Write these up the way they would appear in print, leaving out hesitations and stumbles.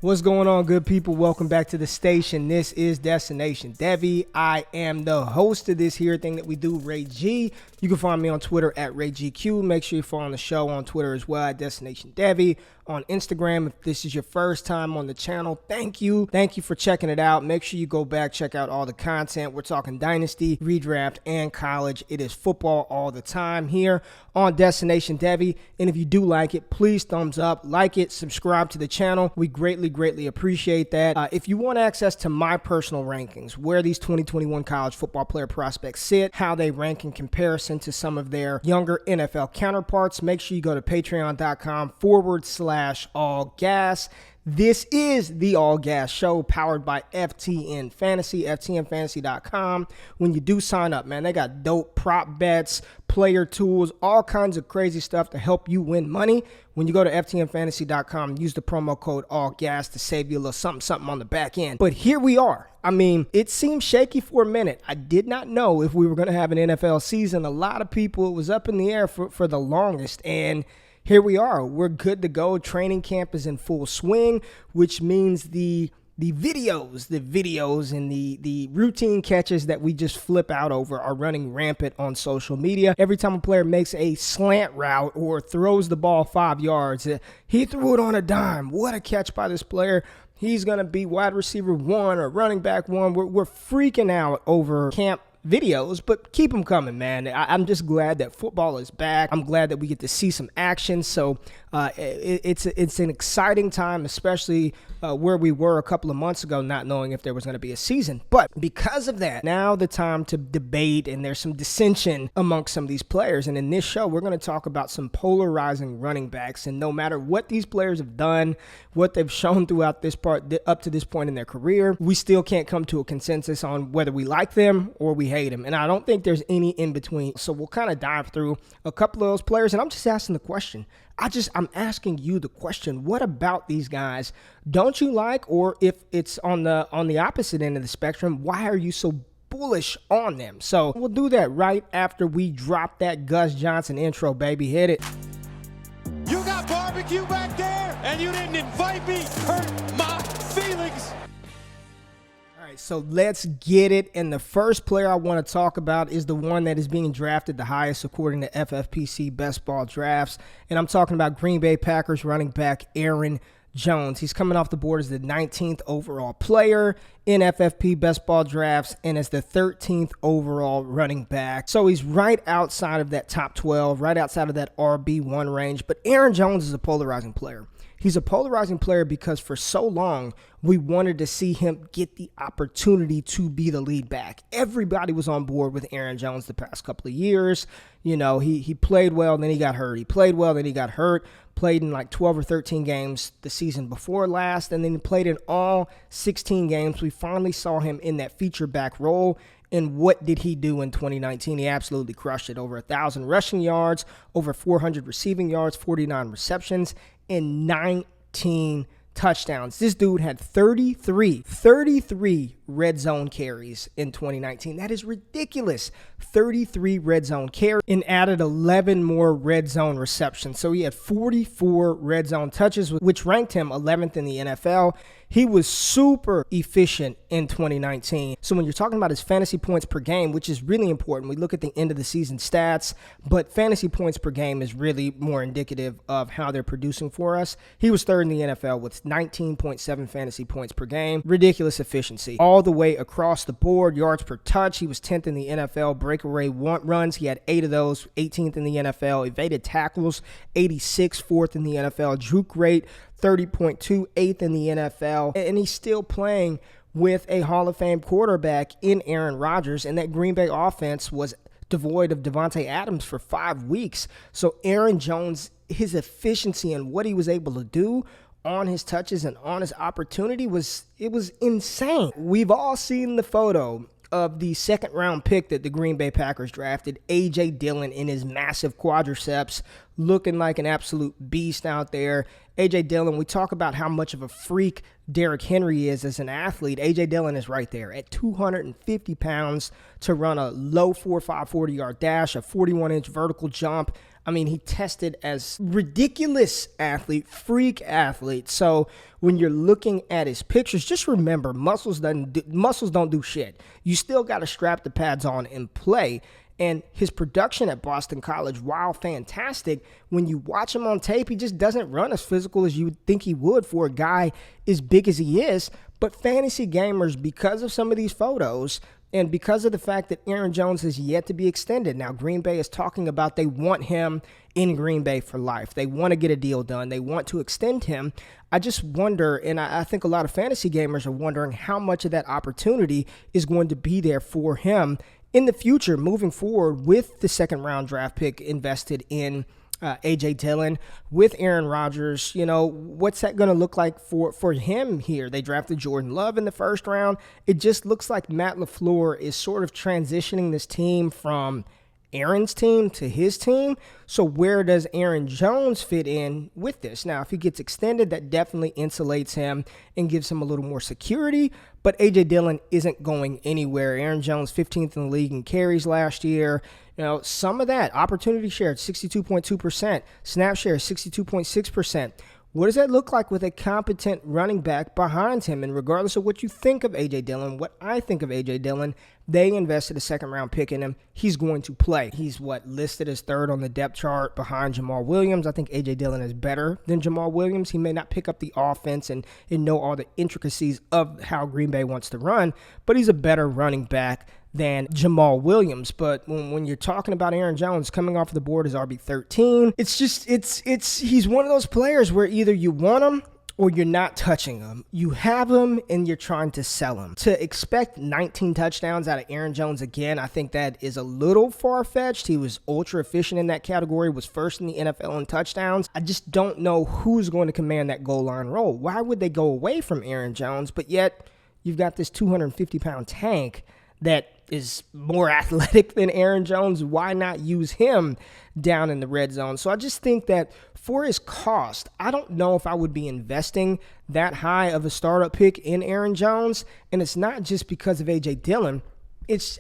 What's going on, good people? Welcome back to the station. This is Destination Devi. I am the host of this here thing that we do, Ray G. You can find me on Twitter at RayGQ. Make sure you follow the show on Twitter as well at Destination Devi. On Instagram, if this is your first time on the channel, thank you. Thank you for checking it out. Make sure you go back, check out all the content. We're talking Dynasty, Redraft, and College. It is football all the time here on Destination Devi. And if you do like it, please thumbs up, like it, subscribe to the channel. We greatly appreciate that. If you want access to my personal rankings, where these 2021 college football player prospects sit, how they rank in comparison to some of their younger NFL counterparts, make sure you go to patreon.com/all gas. This is the All Gas Show powered by FTN Fantasy, ftnfantasy.com. When you do sign up, man, they got dope prop bets, player tools, all kinds of crazy stuff to help you win money. When you go to ftnfantasy.com, use the promo code ALLGAS to save you a little something on the back end. But here we are. I mean, it seemed shaky for a minute. I did not know if we were going to have an NFL season. A lot of people, it was up in the air for the longest, and here we are. We're good to go. Training camp is in full swing, which means the videos and the routine catches that we just flip out over are running rampant on social media. Every time a player makes a slant route or throws the ball 5 yards, he threw it on a dime. What a catch by this player. He's going to be wide receiver 1 or running back 1. We're freaking out over camp videos, but keep them coming, man. I'm just glad that football is back. I'm glad that we get to see some action. So it's an exciting time, especially where we were a couple of months ago, not knowing if there was going to be a season. But because of that, now the time to debate, and there's some dissension amongst some of these players. And in this show, we're going to talk about some polarizing running backs. And no matter what these players have done, what they've shown throughout this part, up to this point in their career, we still can't come to a consensus on whether we like them or we hate them. And I don't think there's any in between. So we'll kind of dive through a couple of those players. And I'm just asking the question. I'm asking you the question, what about these guys don't you like? Or if it's on the opposite end of the spectrum, why are you so bullish on them? So we'll do that right after we drop that Gus Johnson intro, baby. Hit it. You got barbecue back there, and you didn't invite me. Hurt my feelings. All right, so let's get it. And the first player I want to talk about is the one that is being drafted the highest according to FFPC Best Ball Drafts. And I'm talking about Green Bay Packers running back Aaron Jones. He's coming off the board as the 19th overall player in FFP Best Ball Drafts and as the 13th overall running back. So he's right outside of that top 12, right outside of that RB1 range. But Aaron Jones is a polarizing player. He's a polarizing player because for so long, we wanted to see him get the opportunity to be the lead back. Everybody was on board with Aaron Jones the past couple of years. You know, he played well, then he got hurt. He played well, then he got hurt. Played in like 12 or 13 games the season before last, and then he played in all 16 games. We finally saw him in that feature back role. And what did he do in 2019? He absolutely crushed it. Over 1,000 rushing yards, over 400 receiving yards, 49 receptions, and 19 touchdowns. This dude had 33 red zone carries in 2019. That is ridiculous. 33 red zone carries and added 11 more red zone receptions. So he had 44 red zone touches, which ranked him 11th in the NFL. He was super efficient in 2019. So when you're talking about his fantasy points per game, which is really important, we look at the end of the season stats, but fantasy points per game is really more indicative of how they're producing for us. He was third in the NFL with 19.7 fantasy points per game. Ridiculous efficiency. All the way across the board, yards per touch, he was 10th in the NFL. Breakaway runs, he had 8 of those, 18th in the NFL. Evaded tackles, 86, 4th in the NFL. Juke rate, 30.2, 8th in the NFL. And he's still playing with a Hall of Fame quarterback in Aaron Rodgers. And that Green Bay offense was devoid of Devontae Adams for 5 weeks. So Aaron Jones, his efficiency and what he was able to do on his touches and on his opportunity was insane. We've all seen the photo of the second round pick that the Green Bay Packers drafted, A.J. Dillon, in his massive quadriceps, looking like an absolute beast out there. A.J. Dillon, we talk about how much of a freak Derrick Henry is as an athlete. A.J. Dillon is right there at 250 pounds to run a low 4.5 40-yard dash, a 41-inch vertical jump. I mean, he tested as ridiculous athlete, freak athlete. So when you're looking at his pictures, just remember, muscles don't do shit. You still got to strap the pads on and play. And his production at Boston College, while fantastic, when you watch him on tape, he just doesn't run as physical as you would think he would for a guy as big as he is. But fantasy gamers, because of some of these photos, and because of the fact that Aaron Jones has yet to be extended. Now, Green Bay is talking about they want him in Green Bay for life. They want to get a deal done. They want to extend him. I just wonder, and I think a lot of fantasy gamers are wondering how much of that opportunity is going to be there for him in the future, moving forward with the second-round draft pick invested in A.J. Dillon, with Aaron Rodgers. You know, what's that going to look like for him here? They drafted Jordan Love in the first round. It just looks like Matt LaFleur is sort of transitioning this team from Aaron's team to his team. So where does Aaron Jones fit in with this? Now, if he gets extended, that definitely insulates him and gives him a little more security. But A.J. Dillon isn't going anywhere. Aaron Jones, 15th in the league in carries last year. You know, some of that opportunity share at 62.2%, snap share 62.6%. What does that look like with a competent running back behind him? And regardless of what you think of A.J. Dillon, what I think of A.J. Dillon, they invested a second-round pick in him. He's going to play. He's listed as third on the depth chart behind Jamal Williams. I think A.J. Dillon is better than Jamal Williams. He may not pick up the offense and know all the intricacies of how Green Bay wants to run, but he's a better running back than Jamal Williams. But when you're talking about Aaron Jones coming off the board as RB13, he's one of those players where either you want him or you're not touching him. You have him and you're trying to sell him. To expect 19 touchdowns out of Aaron Jones again, I think that is a little far-fetched. He was ultra efficient in that category, was first in the NFL in touchdowns. I just don't know who's going to command that goal line role. Why would they go away from Aaron Jones? But yet you've got this 250-pound tank that is more athletic than Aaron Jones. Why not use him down in the red zone? So I just think that for his cost, I don't know if I would be investing that high of a startup pick in Aaron Jones. And it's not just because of A.J. Dillon.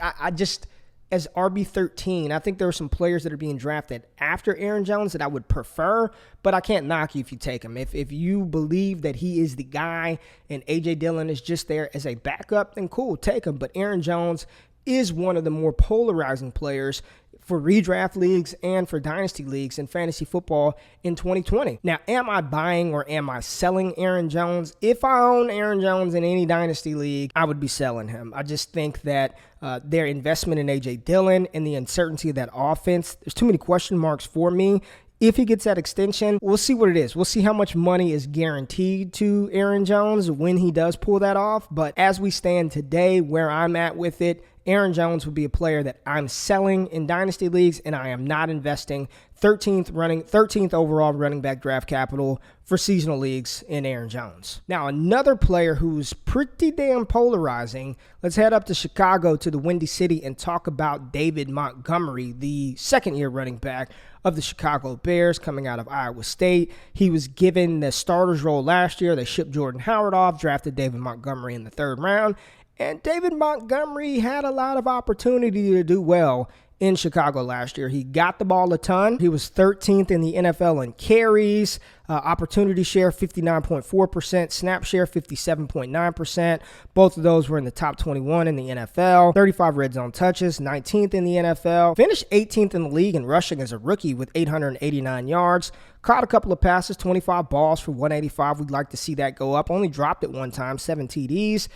I just, as RB13, I think there are some players that are being drafted after Aaron Jones that I would prefer, but I can't knock you if you take him. If you believe that he is the guy and A.J. Dillon is just there as a backup, then cool, take him. But Aaron Jones is one of the more polarizing players for redraft leagues and for dynasty leagues in fantasy football in 2020. Now, am I buying or am I selling Aaron Jones? If I own Aaron Jones in any dynasty league, I would be selling him. I just think that their investment in A.J. Dillon and the uncertainty of that offense, there's too many question marks for me. If he gets that extension, we'll see what it is. We'll see how much money is guaranteed to Aaron Jones when he does pull that off. But as we stand today, where I'm at with it, Aaron Jones would be a player that I'm selling in dynasty leagues, and I am not investing 13th overall running back draft capital for seasonal leagues in Aaron Jones. Now, another player who's pretty damn polarizing, let's head up to Chicago to the Windy City and talk about David Montgomery, the second-year running back of the Chicago Bears coming out of Iowa State. He was given the starter's role last year. They shipped Jordan Howard off, drafted David Montgomery in the third round. And David Montgomery had a lot of opportunity to do well in Chicago last year. He got the ball a ton. He was 13th in the NFL in carries, opportunity share 59.4%, snap share 57.9%. Both of those were in the top 21 in the NFL. 35 red zone touches, 19th in the NFL. Finished 18th in the league in rushing as a rookie with 889 yards. Caught a couple of passes, 25 balls for 185. We'd like to see that go up. Only dropped it one time, 7 TDs.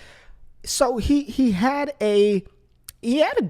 So he had a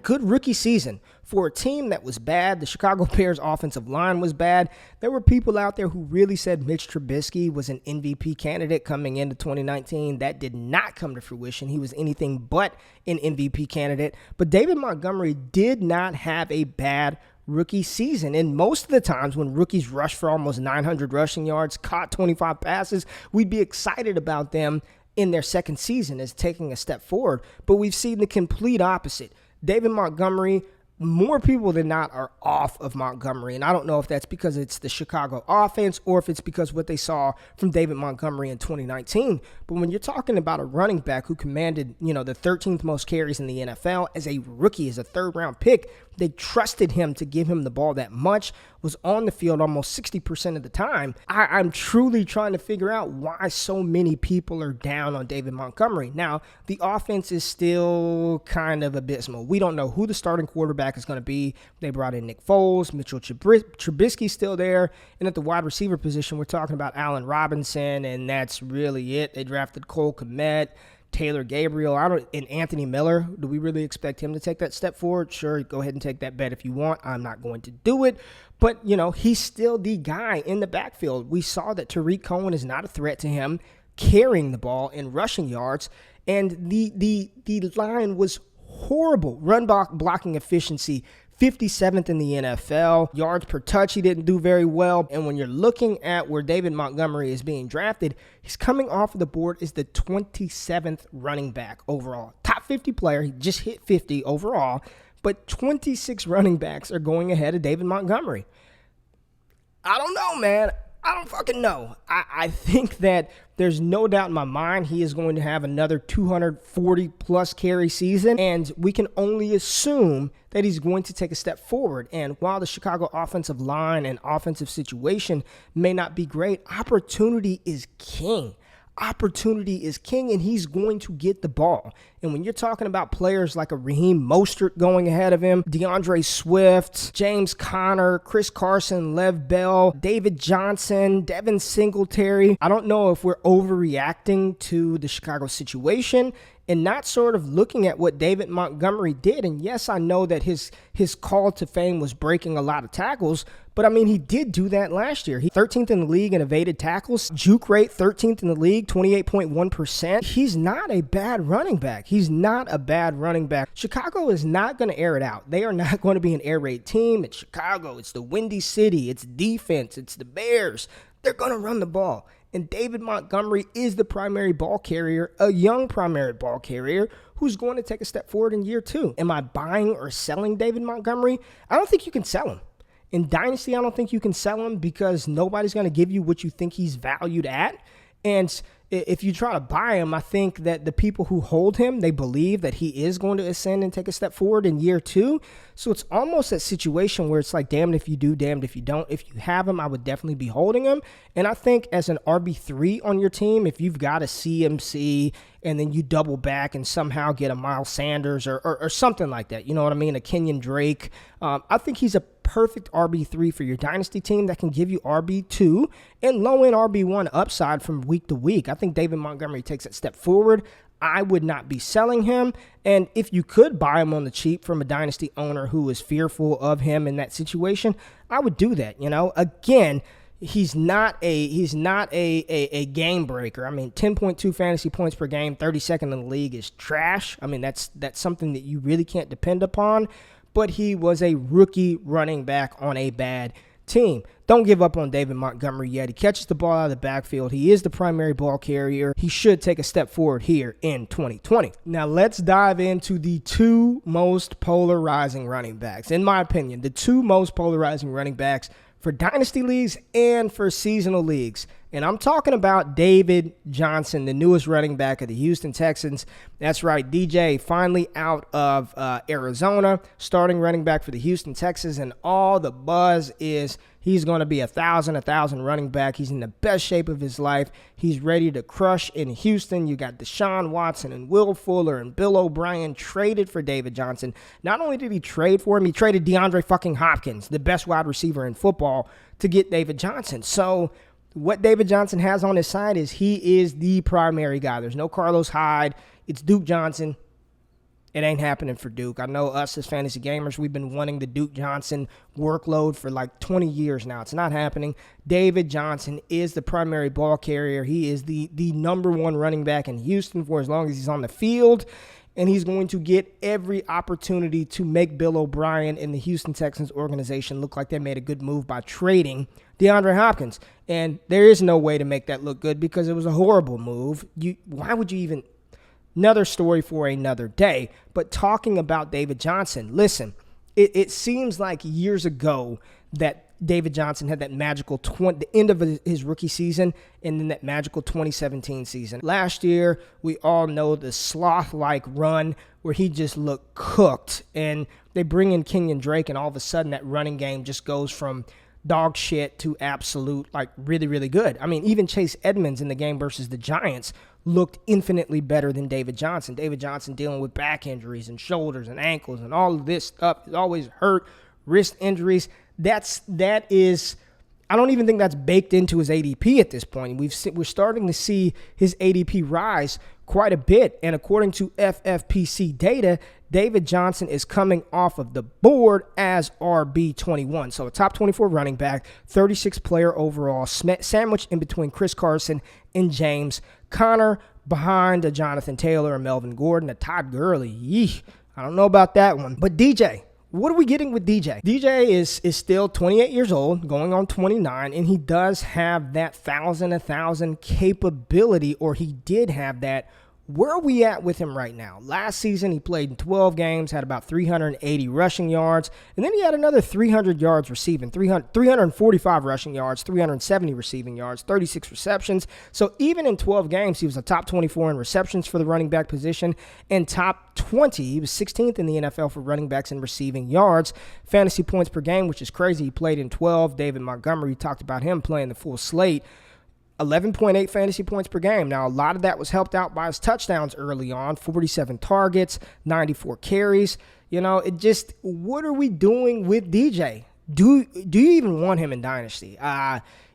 good rookie season for a team that was bad. The Chicago Bears offensive line was bad. There were people out there who really said Mitch Trubisky was an MVP candidate coming into 2019. That did not come to fruition. He was anything but an MVP candidate. But David Montgomery did not have a bad rookie season. And most of the times when rookies rush for almost 900 rushing yards, caught 25 passes, we'd be excited about them in their second season as taking a step forward. But we've seen the complete opposite. David Montgomery more people than not are off of Montgomery. And I don't know if that's because it's the Chicago offense or if it's because what they saw from David Montgomery in 2019. But when you're talking about a running back who commanded, the 13th most carries in the NFL as a rookie, as a third-round pick, they trusted him to give him the ball that much, was on the field almost 60% of the time. I'm truly trying to figure out why so many people are down on David Montgomery. Now, the offense is still kind of abysmal. We don't know who the starting quarterback is going to be. They brought in Nick Foles, Mitchell Trubisky's still there, and at the wide receiver position, we're talking about Allen Robinson, and that's really it. They drafted Cole Kmet, Taylor Gabriel, and Anthony Miller. Do we really expect him to take that step forward? Sure, go ahead and take that bet if you want. I'm not going to do it. But, he's still the guy in the backfield. We saw that Tariq Cohen is not a threat to him carrying the ball in rushing yards. And the line was horrible. Run blocking efficiency, 57th in the NFL. Yards per touch, he didn't do very well. And when you're looking at where David Montgomery is being drafted, he's coming off of the board as the 27th running back overall. Top 50 player. He just hit 50 overall. But 26 running backs are going ahead of David Montgomery. I don't know, man. I don't fucking know. I think that there's no doubt in my mind he is going to have another 240-plus carry season, and we can only assume that he's going to take a step forward. And while the Chicago offensive line and offensive situation may not be great, opportunity is king. Opportunity is king, and he's going to get the ball. And when you're talking about players like a Raheem Mostert going ahead of him, DeAndre Swift, James Conner, Chris Carson, Lev Bell, David Johnson, Devin Singletary, I don't know if we're overreacting to the Chicago situation and not sort of looking at what David Montgomery did. And yes, I know that his call to fame was breaking a lot of tackles, but I mean, he did do that last year. He 13th in the league in evaded tackles, juke rate 13th in the league, 28.1%. He's not a bad running back. He's not a bad running back. Chicago is not going to air it out. They are not going to be an air raid team. It's Chicago. It's the Windy City. It's defense. It's the Bears. They're going to run the ball. And David Montgomery is the primary ball carrier, a young primary ball carrier who's going to take a step forward in year two. Am I buying or selling David Montgomery? I don't think you can sell him. In Dynasty, I don't think you can sell him because nobody's going to give you what you think he's valued at. And if you try to buy him, I think that the people who hold him, they believe that he is going to ascend and take a step forward in year two. So it's almost that situation where it's like, damned if you do, damned if you don't. If you have him, I would definitely be holding him. And I think as an RB3 on your team, if you've got a CMC and then you double back and somehow get a Miles Sanders or something like that, you know what I mean, a Kenyon Drake, I think he's a perfect RB3 for your dynasty team that can give you RB2 and low-end RB1 upside from week to week. I think David Montgomery takes that step forward. I would not be selling him. And if you could buy him on the cheap from a dynasty owner who is fearful of him in that situation, I would do that. Again, he's not a game breaker. I mean, 10.2 fantasy points per game, 32nd in the league is trash. I mean, that's something that you really can't depend upon. But he was a rookie running back on a bad team. Don't give up on David Montgomery yet. He catches the ball out of the backfield. He is the primary ball carrier. He should take a step forward here in 2020. Now let's dive into the two most polarizing running backs. In my opinion, the two most polarizing running backs for dynasty leagues and for seasonal leagues. And I'm talking about David Johnson, the newest running back of the Houston Texans. That's right, DJ finally out of Arizona, starting running back for the Houston Texans. And all the buzz is he's going to be a 1,000 running back. He's in the best shape of his life. He's ready to crush in Houston. You got Deshaun Watson and Will Fuller and Bill O'Brien traded for David Johnson. Not only did he trade for him, he traded DeAndre fucking Hopkins, the best wide receiver in football, to get David Johnson. So what David Johnson has on his side is he is the primary guy. There's no Carlos Hyde. It's Duke Johnson. It ain't happening for Duke. I know us as fantasy gamers, we've been wanting the Duke Johnson workload for like 20 years now. It's not happening. David Johnson is the primary ball carrier. He is the number one running back in Houston for as long as he's on the field. And he's going to get every opportunity to make Bill O'Brien and the Houston Texans organization look like they made a good move by trading DeAndre Hopkins. And there is no way to make that look good because it was a horrible move. Why would you even... Another story for another day. But talking about David Johnson, listen, it seems like years ago that David Johnson had that magical the end of his rookie season and then that magical 2017 season. Last year, we all know the sloth-like run where he just looked cooked, and they bring in Kenyon Drake, and all of a sudden that running game just goes from dog shit to absolute, like, really, really good. I mean, even Chase Edmonds in the game versus the Giants looked infinitely better than David Johnson. David Johnson dealing with back injuries and shoulders and ankles and all of this stuff. He's always hurt, wrist injuries. That is, I don't even think that's baked into his ADP at this point. We're starting to see his ADP rise quite a bit. And according to FFPC data, David Johnson is coming off of the board as RB21. So a top 24 running back, 36 player overall, sandwiched in between Chris Carson and James Conner, behind a Jonathan Taylor, a Melvin Gordon, a Todd Gurley. I don't know about that one. But DJ, what are we getting with DJ? DJ is still 28 years old, going on 29, and he does have that 1,000 capability, or he did have that. Where are we at with him right now? Last season, he played in 12 games, had about 380 rushing yards, and then he had another 300 yards receiving, 345 rushing yards, 370 receiving yards, 36 receptions. So even in 12 games, he was a top 24 in receptions for the running back position and top 20. He was 16th in the NFL for running backs in receiving yards. Fantasy points per game, which is crazy. He played in 12. David Montgomery talked about him playing the full slate. 11.8 fantasy points per game. Now, a lot of that was helped out by his touchdowns early on, 47 targets, 94 carries. You know, it just, what are we doing with DJ? Do you even want him in Dynasty?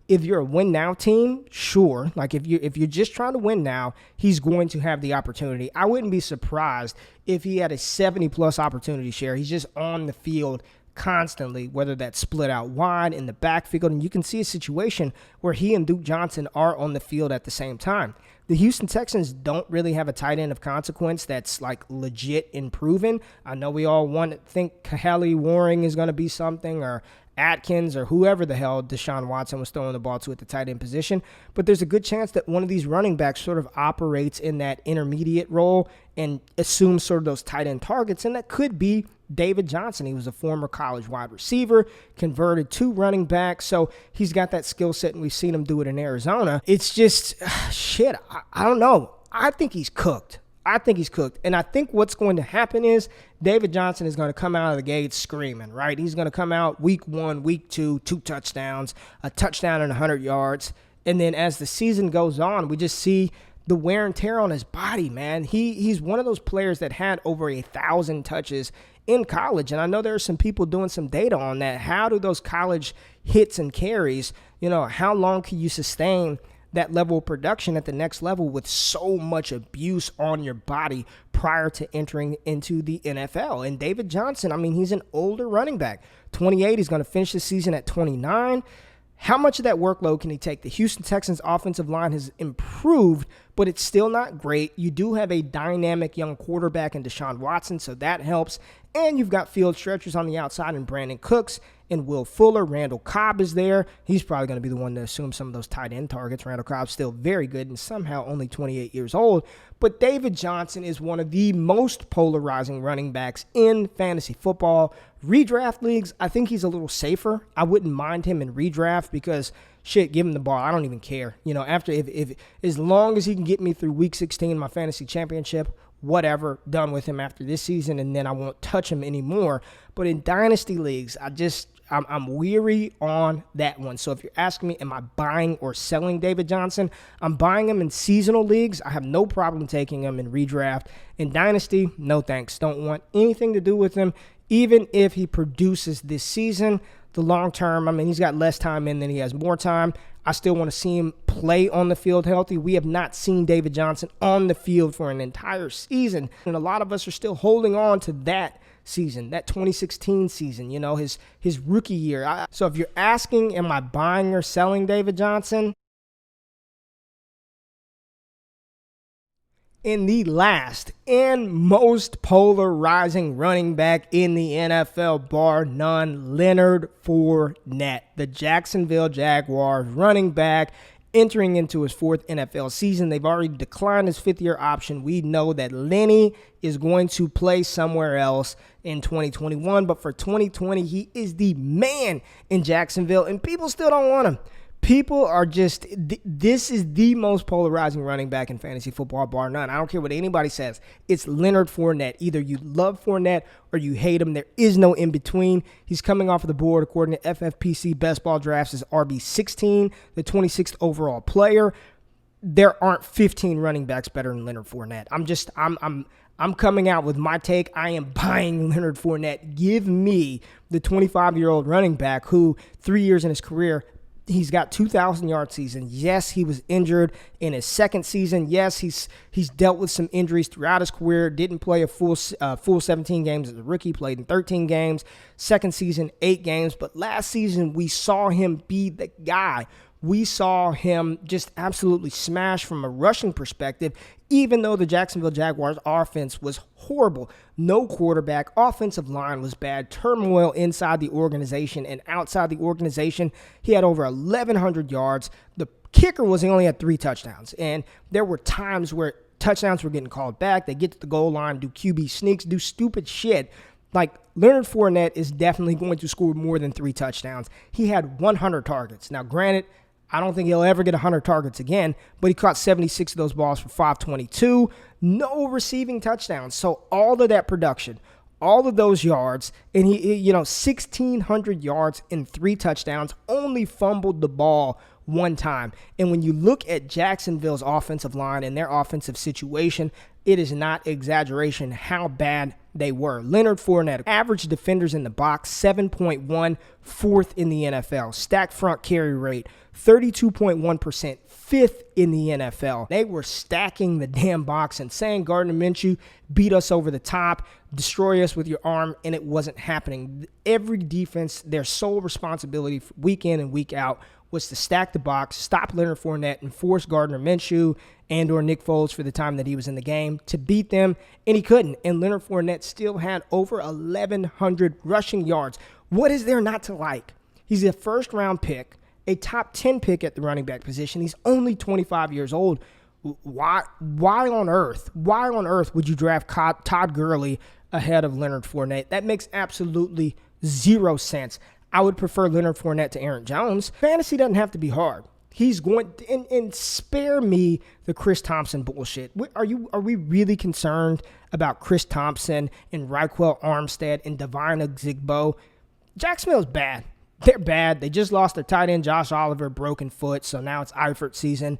If you're a win now team, sure. Like if you're just trying to win now, he's going to have the opportunity. I wouldn't be surprised if he had a 70+ opportunity share. He's just on the field constantly, whether that's split out wide in the backfield, and you can see a situation where he and Duke Johnson are on the field at the same time. The Houston Texans don't really have a tight end of consequence that's like legit improving. I know we all think Kelly Waring is going to be something, or Atkins, or whoever the hell Deshaun Watson was throwing the ball to at the tight end position, but there's a good chance that one of these running backs sort of operates in that intermediate role and assumes sort of those tight end targets, and that could be David Johnson. He was a former college wide receiver, converted to running back, so he's got that skill set, and we've seen him do it in Arizona. It's just, shit, I don't know. I think he's cooked. And I think what's going to happen is David Johnson is going to come out of the gate screaming, right? He's going to come out week 1, week 2, 2 touchdowns, a touchdown and 100 yards. And then as the season goes on, we just see the wear and tear on his body, man. He's one of those players that had over 1,000 touches in college. And I know there are some people doing some data on that. How do those college hits and carries, how long can you sustain that level of production at the next level with so much abuse on your body prior to entering into the NFL? And David Johnson, I mean, he's an older running back, 28. He's going to finish the season at 29. How much of that workload can he take? The Houston Texans offensive line has improved, but it's still not great. You do have a dynamic young quarterback in Deshaun Watson, so that helps. And you've got field stretchers on the outside and Brandon Cooks and Will Fuller. Randall Cobb is there. He's probably going to be the one to assume some of those tight end targets. Randall Cobb's still very good and somehow only 28 years old. But David Johnson is one of the most polarizing running backs in fantasy football. Redraft leagues, I think he's a little safer. I wouldn't mind him in redraft because, shit, give him the ball. I don't even care. After if as long as he can get me through week 16, my fantasy championship, whatever, done with him after this season, and then I won't touch him anymore. But in dynasty leagues, I'm weary on that one. So if you're asking me, am I buying or selling David Johnson? I'm buying him in seasonal leagues. I have no problem taking him in redraft. In dynasty, no thanks. Don't want anything to do with him, even if he produces this season. The long term, I mean, he's got less time in than he has more time. I still want to see him play on the field healthy. We have not seen David Johnson on the field for an entire season. And a lot of us are still holding on to that season, that 2016 season, his rookie year. So if you're asking, am I buying or selling David Johnson? In the last and most polarizing running back in the NFL, bar none, Leonard Fournette, the Jacksonville Jaguars running back, entering into his 4th NFL season. They've already declined his 5th-year option. We know that Lenny is going to play somewhere else in 2021, but for 2020, he is the man in Jacksonville, and people still don't want him. People are just, this is the most polarizing running back in fantasy football, bar none. I don't care what anybody says. It's Leonard Fournette. Either you love Fournette or you hate him. There is no in between. He's coming off of the board, according to FFPC Best Ball Drafts, as RB16, the 26th overall player. There aren't 15 running backs better than Leonard Fournette. I'm coming out with my take. I am buying Leonard Fournette. Give me the 25-year-old running back who 3 years in his career, he's got 2,000-yard season. Yes, he was injured in his second season. Yes, he's dealt with some injuries throughout his career. Didn't play a full 17 games as a rookie. Played in 13 games. Second season, 8 games. But last season, we saw him be the guy. We saw him just absolutely smash from a rushing perspective, even though the Jacksonville Jaguars offense was horrible. No quarterback, offensive line was bad, turmoil inside the organization and outside the organization. He had over 1,100 yards. The kicker was he only had 3 touchdowns, and there were times where touchdowns were getting called back. They get to the goal line, do QB sneaks, do stupid shit. Like, Leonard Fournette is definitely going to score more than 3 touchdowns. He had 100 targets. Now, granted, I don't think he'll ever get 100 targets again, but he caught 76 of those balls for 522. No receiving touchdowns. So all of that production, all of those yards, and he 1,600 yards and 3 touchdowns, only fumbled the ball 1 time. And when you look at Jacksonville's offensive line and their offensive situation, it is not exaggeration how bad they were. Leonard Fournette, average defenders in the box, 7.1, 4th in the NFL. Stacked front carry rate, 32.1%, 5th in the NFL. They were stacking the damn box and saying Gardner Minshew beat us over the top, destroy us with your arm, and it wasn't happening. Every defense, their sole responsibility week in and week out was to stack the box, stop Leonard Fournette, and force Gardner Minshew and or Nick Foles for the time that he was in the game to beat them, and he couldn't. And Leonard Fournette still had over 1,100 rushing yards. What is there not to like? He's a first-round pick, a top 10 pick at the running back position. He's only 25 years old. Why on earth would you draft Todd Gurley ahead of Leonard Fournette? That makes absolutely 0 sense. I would prefer Leonard Fournette to Aaron Jones. Fantasy doesn't have to be hard. He's going to, and spare me the Chris Thompson bullshit. Are we really concerned about Chris Thompson and Raquel Armstead and Devine Ozigbo? Jacksonville's bad. They're bad. They just lost their tight end, Josh Oliver, broken foot, so now it's Eifert season.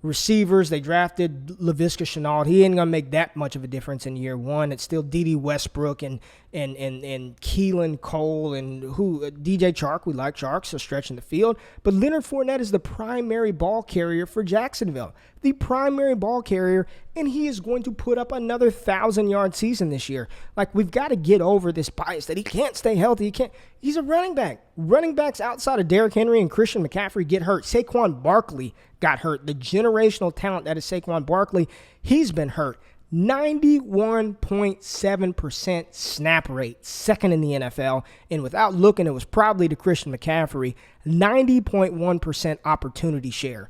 Receivers, they drafted Laviska Shenault. He ain't going to make that much of a difference in year 1. It's still D.D. Westbrook and Keelan Cole and DJ Chark. We like Chark, so stretching the field. But Leonard Fournette is the primary ball carrier for Jacksonville. The primary ball carrier, and he is going to put up another 1,000-yard season this year. Like, we've got to get over this bias that he can't stay healthy. He's a running back. Running backs outside of Derrick Henry and Christian McCaffrey get hurt. Saquon Barkley got hurt. The generational talent that is Saquon Barkley, he's been hurt. 91.7% snap rate, 2nd in the NFL. And without looking, it was probably to Christian McCaffrey. 90.1% opportunity share.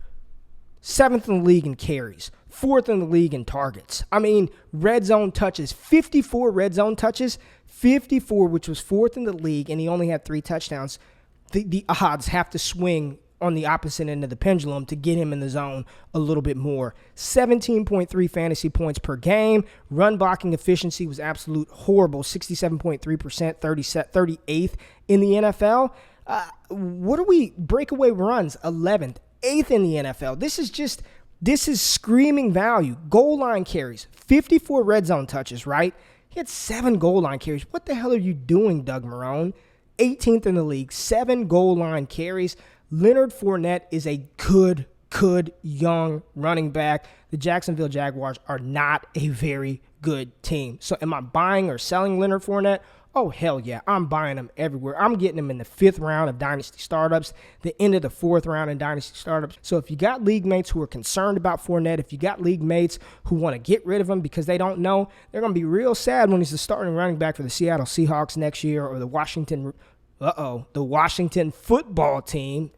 7th in the league in carries. 4th in the league in targets. I mean, red zone touches. 54 red zone touches. 54, which was 4th in the league, and he only had 3 touchdowns. The odds have to swing on the opposite end of the pendulum to get him in the zone a little bit more. 17.3 fantasy points per game. Run blocking efficiency was absolute horrible. 67.3%, 38th in the NFL. What are we? Breakaway runs, 11th. 8th in the NFL. This is screaming value. Goal line carries, 54 red zone touches, right? He had 7 goal line carries. What the hell are you doing, Doug Marrone? 18th in the league, 7 goal line carries. Leonard Fournette is a good young running back. The Jacksonville Jaguars are not a very good team. So am I buying or selling Leonard Fournette? Oh, hell yeah. I'm buying him everywhere. I'm getting him in the 5th round of Dynasty Startups, the end of the 4th round in Dynasty Startups. So if you got league mates who are concerned about Fournette, if you got league mates who want to get rid of him because they don't know, they're going to be real sad when he's the starting running back for the Seattle Seahawks next year or the Washington football team.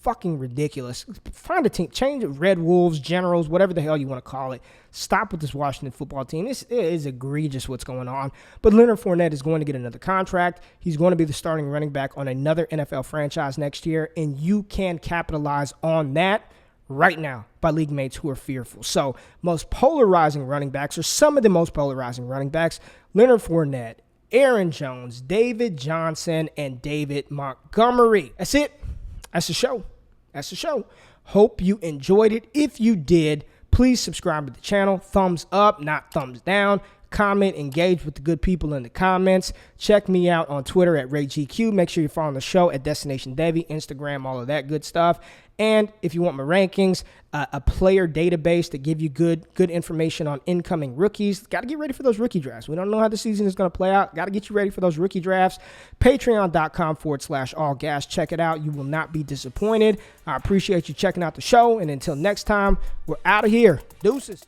fucking ridiculous. Find a team, change it, Red Wolves, Generals, whatever the hell you want to call it. Stop with this Washington football team. It is egregious what's going on. But Leonard Fournette is going to get another contract. He's going to be the starting running back on another NFL franchise next year, and you can capitalize on that right now by league mates who are fearful. So most polarizing running backs, or some of the most polarizing running backs, Leonard Fournette, Aaron Jones, David Johnson, and David Montgomery. That's it. That's the show. That's the show. Hope you enjoyed it. If you did, please subscribe to the channel. Thumbs up, not thumbs down. Comment, engage with the good people in the comments. Check me out on Twitter at RayGQ. Make sure you're following the show at Destination Devy, Instagram, all of that good stuff. And if you want my rankings, a player database to give you good information on incoming rookies. Got to get ready for those rookie drafts. We don't know how the season is going to play out. Got to get you ready for those rookie drafts. Patreon.com/allgas. Check it out. You will not be disappointed. I appreciate you checking out the show. And until next time, we're out of here. Deuces.